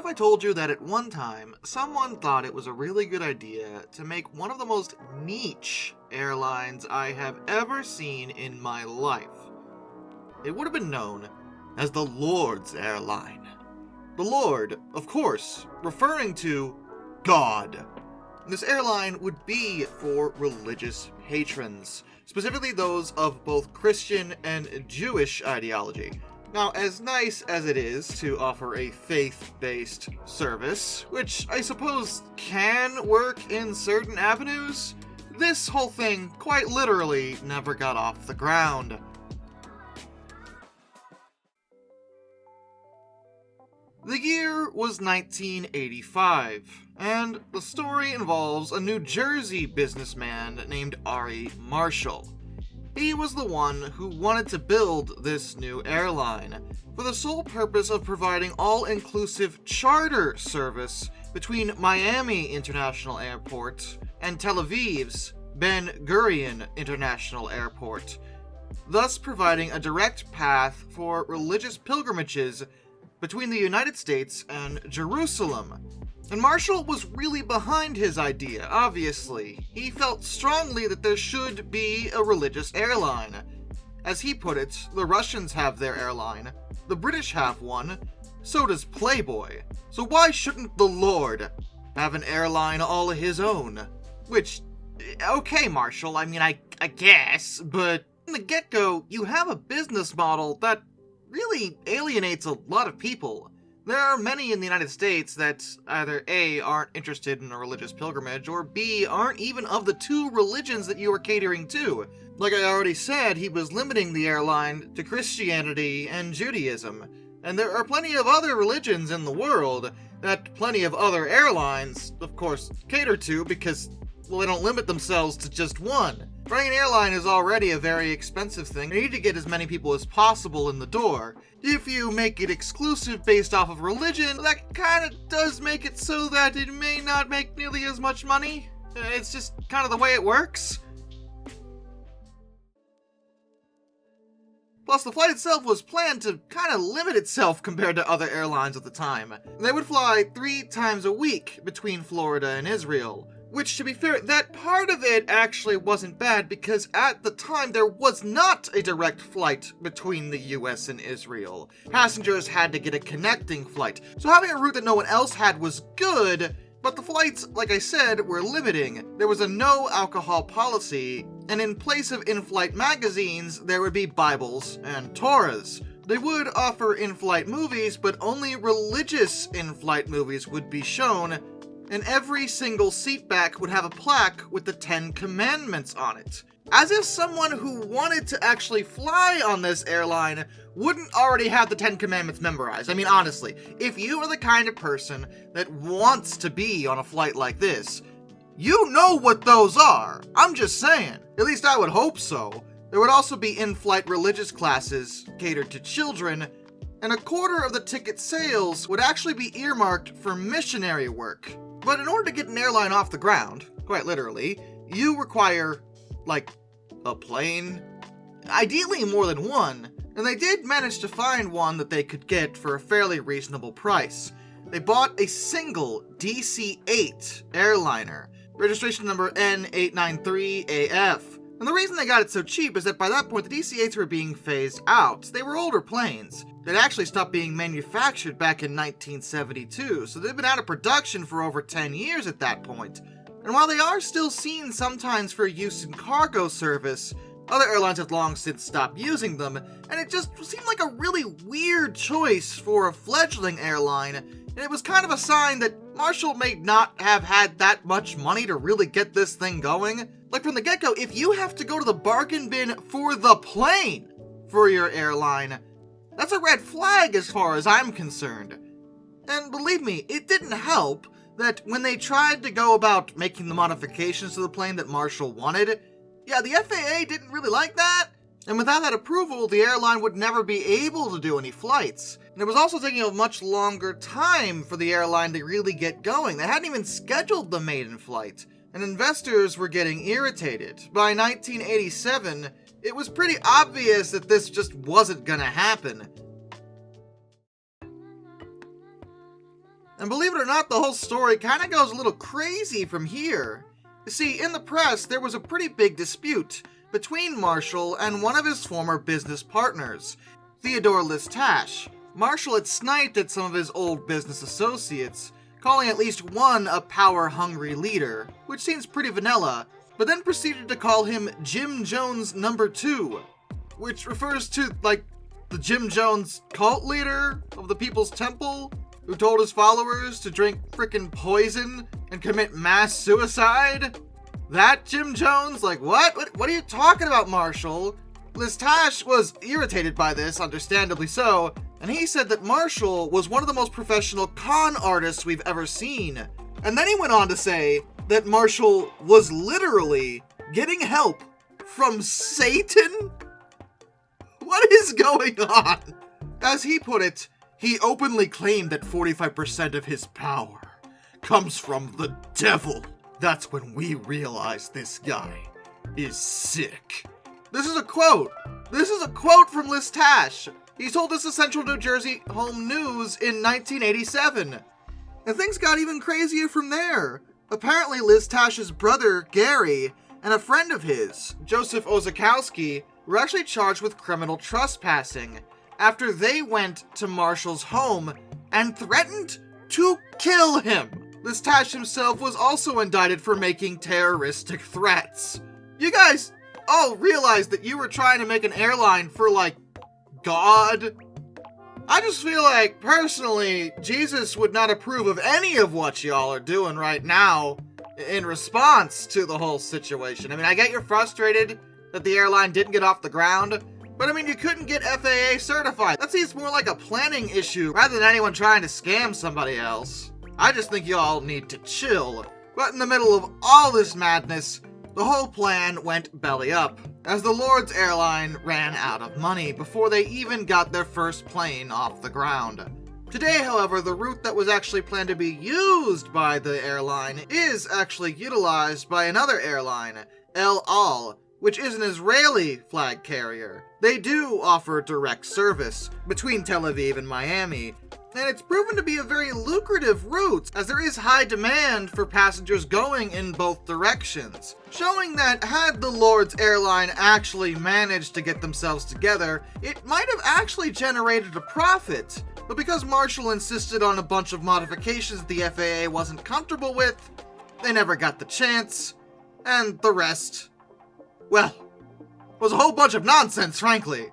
if I told you that at one time, someone thought it was a really good idea to make one of the most niche airlines I have ever seen in my life? It would have been known as the Lord's Airline. The Lord, of course, referring to God. This airline would be for religious patrons, specifically those of both Christian and Jewish ideology. Now, as nice as it is to offer a faith-based service, which I suppose can work in certain avenues, this whole thing quite literally never got off the ground. The year was 1985, and the story involves a New Jersey businessman named Ari Marshall. He was the one who wanted to build this new airline for the sole purpose of providing all-inclusive charter service between Miami International Airport and Tel Aviv's Ben Gurion International Airport, thus providing a direct path for religious pilgrimages between the United States and Jerusalem. And Marshall was really behind his idea, obviously. He felt strongly that there should be a religious airline. As he put it, the Russians have their airline, the British have one, so does Playboy. So why shouldn't the Lord have an airline all his own? Which, okay, Marshall, I guess, but from the get-go, you have a business model that really alienates a lot of people. There are many in the United States that either A, aren't interested in a religious pilgrimage, or B, aren't even of the two religions that you are catering to. Like I already said, he was limiting the airline to Christianity and Judaism. And there are plenty of other religions in the world that plenty of other airlines, of course, cater to because, well, they don't limit themselves to just one. Running an airline is already a very expensive thing. You need to get as many people as possible in the door. If you make it exclusive based off of religion, that kind of does make it so that it may not make nearly as much money. It's just kind of the way it works. Plus, the flight itself was planned to kind of limit itself compared to other airlines at the time. They would fly 3 times a week between Florida and Israel. Which, to be fair, that part of it actually wasn't bad because at the time there was not a direct flight between the US and Israel. Passengers had to get a connecting flight, so having a route that no one else had was good, but the flights, like I said, were limiting. There was a no alcohol policy, and in place of in-flight magazines, there would be Bibles and Torahs. They would offer in-flight movies, but only religious in-flight movies would be shown, and every single seatback would have a plaque with the 10 Commandments on it. As if someone who wanted to actually fly on this airline wouldn't already have the 10 Commandments memorized. I mean, honestly, if you are the kind of person that wants to be on a flight like this, you know what those are. I'm just saying. At least I would hope so. There would also be in-flight religious classes catered to children, and 1/4 of the ticket sales would actually be earmarked for missionary work. But in order to get an airline off the ground, quite literally, you require, a plane? Ideally more than one, and they did manage to find one that they could get for a fairly reasonable price. They bought a single DC-8 airliner, registration number N893AF. And the reason they got it so cheap is that by that point the DC-8s were being phased out. They were older planes. They'd actually stopped being manufactured back in 1972, so they've been out of production for over 10 years at that point. And while they are still seen sometimes for use in cargo service, other airlines have long since stopped using them, and it just seemed like a really weird choice for a fledgling airline, and it was kind of a sign that Marshall may not have had that much money to really get this thing going. Like from the get-go, if you have to go to the bargain bin for the plane for your airline, that's a red flag as far as I'm concerned. And believe me, it didn't help that when they tried to go about making the modifications to the plane that Marshall wanted, the FAA didn't really like that. And without that approval, the airline would never be able to do any flights. And it was also taking a much longer time for the airline to really get going. They hadn't even scheduled the maiden flight, and investors were getting irritated. By 1987, it was pretty obvious that this just wasn't gonna happen. And believe it or not, the whole story kind of goes a little crazy from here. You see, in the press, there was a pretty big dispute between Marshall and one of his former business partners, Theodore Listash. Marshall had sniped at some of his old business associates, calling at least one a power-hungry leader, which seems pretty vanilla, but then proceeded to call him Jim Jones number 2, which refers to, like, the Jim Jones cult leader of the People's Temple, who told his followers to drink frickin' poison and commit mass suicide? That Jim Jones? Like, what? What are you talking about, Marshall? Listash was irritated by this, understandably so, and he said that Marshall was one of the most professional con artists we've ever seen. And then he went on to say that Marshall was literally getting help from Satan? What is going on? As he put it, he openly claimed that 45% of his power comes from the devil. That's when we realized this guy is sick. This is a quote. This is a quote from Listash. He told this to Central New Jersey Home News in 1987. And things got even crazier from there. Apparently Listash's brother, Gary, and a friend of his, Joseph Ozakowski, were actually charged with criminal trespassing after they went to Marshall's home and threatened to kill him. Listash himself was also indicted for making terroristic threats. You guys all realize that you were trying to make an airline for, like, God? I just feel like, personally, Jesus would not approve of any of what y'all are doing right now in response to the whole situation. I mean, I get you're frustrated that the airline didn't get off the ground, but I mean, you couldn't get FAA certified. That seems more like a planning issue rather than anyone trying to scam somebody else. I just think y'all need to chill. But in the middle of all this madness, the whole plan went belly up, as the Lord's Airline ran out of money before they even got their first plane off the ground. Today, however, the route that was actually planned to be used by the airline is actually utilized by another airline, El Al, which is an Israeli flag carrier. They do offer direct service between Tel Aviv and Miami, and it's proven to be a very lucrative route, as there is high demand for passengers going in both directions, showing that had the Lord's Airline actually managed to get themselves together, it might have actually generated a profit. But because Marshall insisted on a bunch of modifications the FAA wasn't comfortable with, they never got the chance, and the rest, well, was a whole bunch of nonsense, frankly.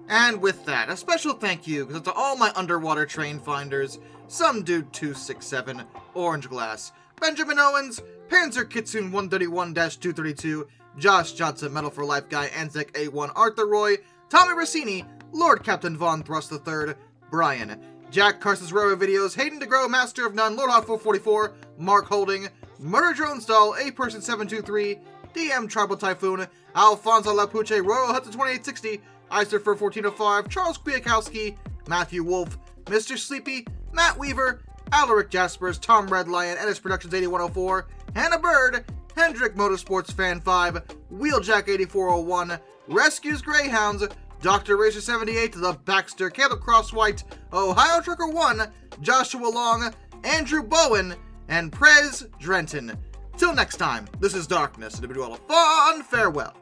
And with that, a special thank you to all my underwater train finders, Some Dude 267, Orange Glass, Benjamin Owens, Panzer Kitsune 131-232, Josh Johnson, Metal for Life Guy, Anzac A1, Arthur Roy, Tommy Rossini, Lord Captain Von Thrust III, Brian, Jack Carson's Railway Videos, Hayden DeGrow, Master of None, Lord Hot 444, Mark Holding, Murder Drone Stall, A Person 723, DM Tribal Typhoon, Alfonso Lapuche, Royal Hudson 2860, Isurfer 1405, Charles Kwiatkowski, Matthew Wolf, Mr. Sleepy, Matt Weaver, Alaric Jaspers, Tom Red Lion, Ennis Productions 8104, Hannah Bird, Hendrick Motorsports Fan 5, Wheeljack 8401, Rescues Greyhounds, Dr. Racer 78, The Baxter, Caleb Crosswhite, Ohio Trucker 1, Joshua Long, Andrew Bowen, and Prez Drenton. Till next time, this is Darkness, and to bid you all a fond farewell.